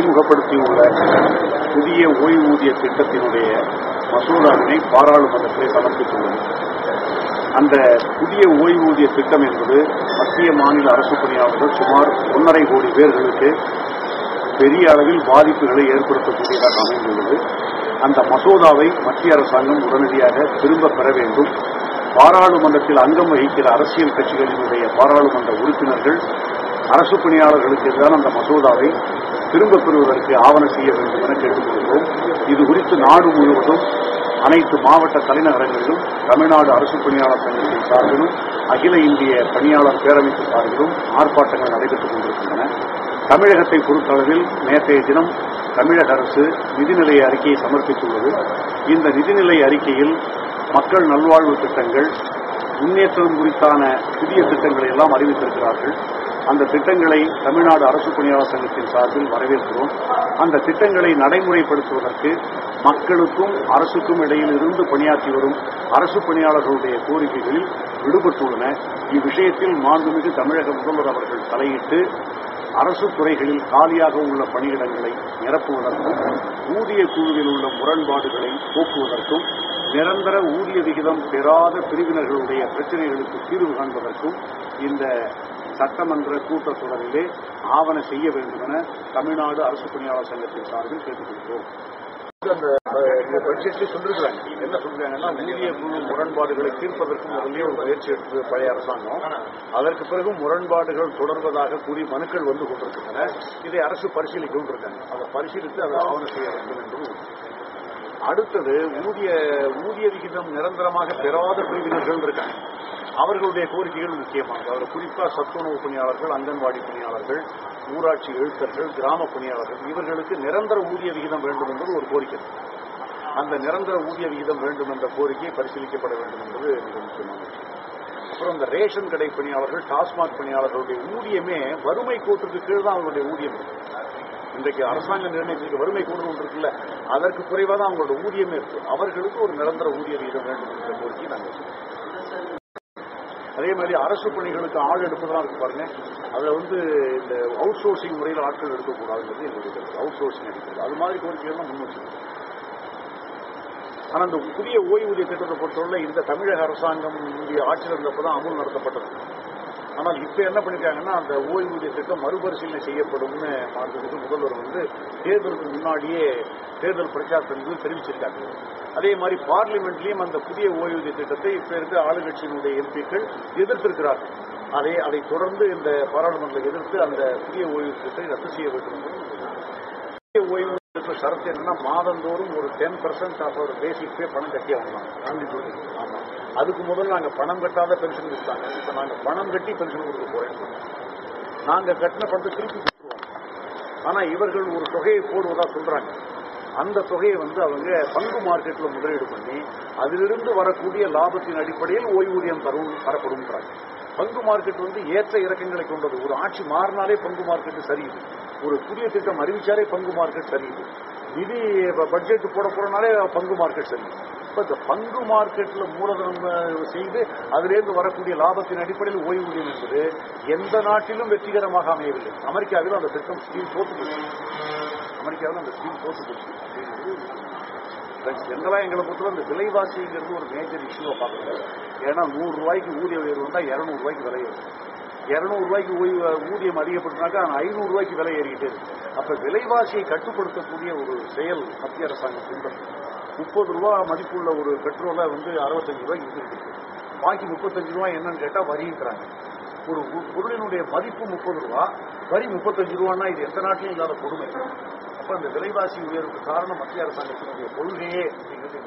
அறிமுகப்படுத்தியுள்ள புதிய ஓய்வூதிய திட்டத்தினுடைய மசோதாவினை பாராளுமன்றத்தை சமர்ப்பித்துள்ளது. அந்த புதிய ஓய்வூதிய திட்டம் என்பது மத்திய மாநில அரசு பணியாளர்கள் சுமார் 1.5 கோடி பேர்களுக்கு பெரிய அளவில் பாதிப்புகளை ஏற்படுத்தக்கூடியதாக அமைந்துள்ளது. அந்த மசோதாவை மத்திய அரசாங்கம் உடனடியாக திரும்ப பெற வேண்டும். பாராளுமன்றத்தில் அங்கம் வகிக்கிற அரசியல் கட்சிகளினுடைய பாராளுமன்ற உறுப்பினர்கள் அரசு பணியாளர்களுக்கு எதிரான அந்த மசோதாவை திரும்பப் பெறுவதற்கு ஆவணம் செய்ய வேண்டும் என கேட்டுக்கொள்கிறோம். இது குறித்து நாடு முழுவதும் அனைத்து மாவட்ட தலைநகரங்களிலும் தமிழ்நாடு அரசு பணியாளர் சங்கத்தின் சார்பிலும் அகில இந்திய பணியாளர் பேரமைப்பு சார்பிலும் ஆர்ப்பாட்டங்கள் நடைபெற்றுக் கொண்டிருக்கின்றன. தமிழகத்தை பொறுத்தளவில் நேற்றைய தினம் தமிழக அரசு நிதிநிலை அறிக்கையை சமர்ப்பித்துள்ளது. இந்த நிதிநிலை அறிக்கையில் மக்கள் நல்வாழ்வு திட்டங்கள், முன்னேற்றம் குறித்தான புதிய திட்டங்களை எல்லாம் அறிவித்திருக்கிறார்கள். அந்த திட்டங்களை தமிழ்நாடு அரசு பணியாளர் சங்கத்தின் சார்பில் வரவேற்கிறோம். அந்த திட்டங்களை நடைமுறைப்படுத்துவதற்கு மக்களுக்கும் அரசுக்கும் இடையில் இருந்து பணியாற்றி வரும் அரசு பணியாளர்களுடைய கோரிக்கைகளில் விடுபட்டுள்ளன. இவ்விஷயத்தில் மாண்புமிகு தமிழக முதல்வர் அவர்கள் தலையிட்டு அரசு துறைகளில் காலியாக உள்ள பணியிடங்களை நிரப்புவதற்கும் ஊதிய குழுவில் உள்ள முரண்பாடுகளை போக்குவதற்கும் நிரந்தர ஊதிய விகிதம் பெறாத பிரிவினர்களுடைய பிரச்சினைகளுக்கு தீர்வு காண்பதற்கும் இந்த சட்டமன்ற கூட்டத்தொடரிலே ஆவண செய்ய வேண்டும் என தமிழ்நாடு அரசு பணியாளர் சங்கத்தின் சார்பில் கேட்டுக்கொள்கிறோம். அந்த பட்ஜெட்ல சொல்லிருக்கிறாங்க. என்ன சொல்றாங்கன்னா, ஊதிய குழு முரண்பாடுகளை தீர்ப்பதற்கு முதலே ஒரு முயற்சி எடுத்து பழைய அரசாங்கம். அதற்கு பிறகு முரண்பாடுகள் தொடர்வதாக கூறி மனுக்கள் வந்து கொண்டிருக்கின்றன. இதை அரசு பரிசீலிக்க கொண்டிருக்காங்க. அதை பரிசீலித்து அதை ஆவணம் செய்ய வேண்டும் என்று. அடுத்தது ஊதிய விகிதம் நிரந்தரமாக பெறாத பிரிவினர்கள் இருக்காங்க. அவர்களுடைய கோரிக்கைகள் முக்கியமானது. அவர் குறிப்பாக சத்துணவு பணியாளர்கள், அங்கன்வாடி பணியாளர்கள், ஊராட்சி எழுத்தர்கள், கிராம பணியாளர்கள், இவர்களுக்கு நிரந்தர ஊதிய விகிதம் வேண்டும் என்பது ஒரு கோரிக்கை. அந்த நிரந்தர ஊதிய விகிதம் வேண்டும் என்ற கோரிக்கை பரிசீலிக்கப்பட வேண்டும் என்பது மிக முக்கியமானது. அப்புறம் இந்த ரேஷன் கடை பணியாளர்கள், டாஸ்மாக் பணியாளர்களுடைய ஊதியமே வறுமை கோட்டுக்கு கீழ் தான் அவர்களுடைய ஊதியம். இன்றைக்கு அரசாங்கம் நிர்ணயித்திருக்க வறுமை கோடு ஒன்று இருக்குல்ல, அதற்கு குறைவாக தான் அவங்களோட ஊதியமே இருக்கு. அவர்களுக்கு ஒரு நிரந்தர ஊதிய விகிதம் வேண்டும் என்ற கோரிக்கை நாங்கள். அதே மாதிரி அரசு பணிகளுக்கு ஆள் எடுப்பதெல்லாம் இருக்கு பாருங்க. அதுல இந்த அவுட் சோர்சிங் முறையில் ஆட்கள் எடுக்கக்கூடாதுங்கிறது எங்களுடைய அவுட் சோர்சிங் எடுக்கிறது. அது மாதிரி கோரிக்கைகள்லாம் முன்வச்சிருக்கு. ஆனா இந்த புதிய ஓய்வூதிய திட்டத்தை பொறுத்தவரை இந்த தமிழக அரசாங்கம் ஆட்சியில் இருந்தப்பதான் அமல் நடத்தப்பட்டது. ஆனால் இப்ப என்ன பண்ணிருக்காங்கன்னா, அந்த ஓய்வூதிய திட்டம் மறுபரிசீலனை செய்யப்படும்னு முதல்வர் தேர்தலுக்கு முன்னாடியே தேர்தல் பிரச்சாரத்தின் தெரிவிச்சிருக்காங்க. அதே மாதிரி பார்லிமெண்ட்லயும் அந்த புதிய ஓய்வூதிய திட்டத்தை இப்ப இருக்க ஆளுங்கட்சியினுடைய எம்பிக்கள் எதிர்த்திருக்கிறார்கள். அதை தொடர்ந்து இந்த பாராளுமன்றத்தை எதிர்த்து அந்த புதிய ஓய்வூதிய திட்டத்தை ரத்து செய்ய வேண்டும். புதிய ஓய்வூதிய ஷரத்து என்னன்னா, மாதந்தோறும் ஒரு 10% ஆஃப் ஒரு பேசிக் பே பணம் கட்டி ஆகலாம். ஆமா, அதுக்கு முதல்ல நாங்க பணம் கட்டாத பென்ஷன் கொடுத்தாங்க. இப்ப நாங்க பணம் கட்டி பென்ஷன் கொடுக்க போறோம். நாங்க கட்டின பணத்தை திருப்பி கொடுத்துருவோம். ஆனா இவர்கள் ஒரு தொகையை போடுவதா சொல்றாங்க. அந்த தொகையை அவங்க பங்கு மார்க்கெட்ல முதலீடு பண்ணி அதிலிருந்து வரக்கூடிய லாபத்தின் அடிப்படையில் ஓய்வூதியம் தரப்படும். பங்கு மார்க்கெட் ஏற்ற இறக்கங்களை கொண்டது. ஒரு ஆட்சி மாறினாலே பங்கு மார்க்கெட் சரியுது. ஒரு புதிய திட்டம் அறிவிச்சாலே பங்கு மார்க்கெட் சரியுது. நிதி பட்ஜெட் போட போறனாலே பங்கு மார்க்கெட் சரியுது. இப்ப இந்த பங்கு மார்க்கெட்ல மூலதனம் செய்து அதிலிருந்து வரக்கூடிய லாபத்தின் அடிப்படையில் ஓய்வூதியம் என்பது எந்த நாட்டிலும் வெற்றிகரமாக அமையவில்லை. அமெரிக்காவில் அந்த திட்டம் ஸ்கீம் தோற்று போச்சு. ஜெனரலா எங்களை பொறுத்தவரை இந்த விலைவாசிங்கிறது ஒரு மேஜர் இஷ்யூவா பார்க்கறது. ஏன்னா 100 ரூபாய்க்கு ஊதிய உயர்வு வந்தா 200 ரூபாய்க்கு விலை ஏறும். 200 ரூபாய்க்கு ஊதியம் அதிகப்படுத்தினாக்கா 500 ரூபாய்க்கு விலை ஏறிக்கிட்டே இருக்கு. அப்ப விலைவாசியை கட்டுப்படுத்தக்கூடிய ஒரு செயல் மத்திய அரசாங்கம் பின்பற்றும். 30 ரூபாய் மதிப்புள்ள ஒரு பெட்ரோலை 65 ரூபாய்க்கு வித்துருக்கு. பாக்கி 35 ரூபாய் என்னன்னு கேட்டா வரிங்கிறாங்க. ஒரு பொருளினுடைய மதிப்பு 30 ரூபா, வரி 35 ரூபான்னா இது எந்த நாட்டிலும் இல்லாத கொடுமை. அப்ப அந்த விலைவாசி உயர்வுக்கு காரணம் மத்திய அரசாங்கத்தினுடைய கொள்கையே அப்படிங்கிறது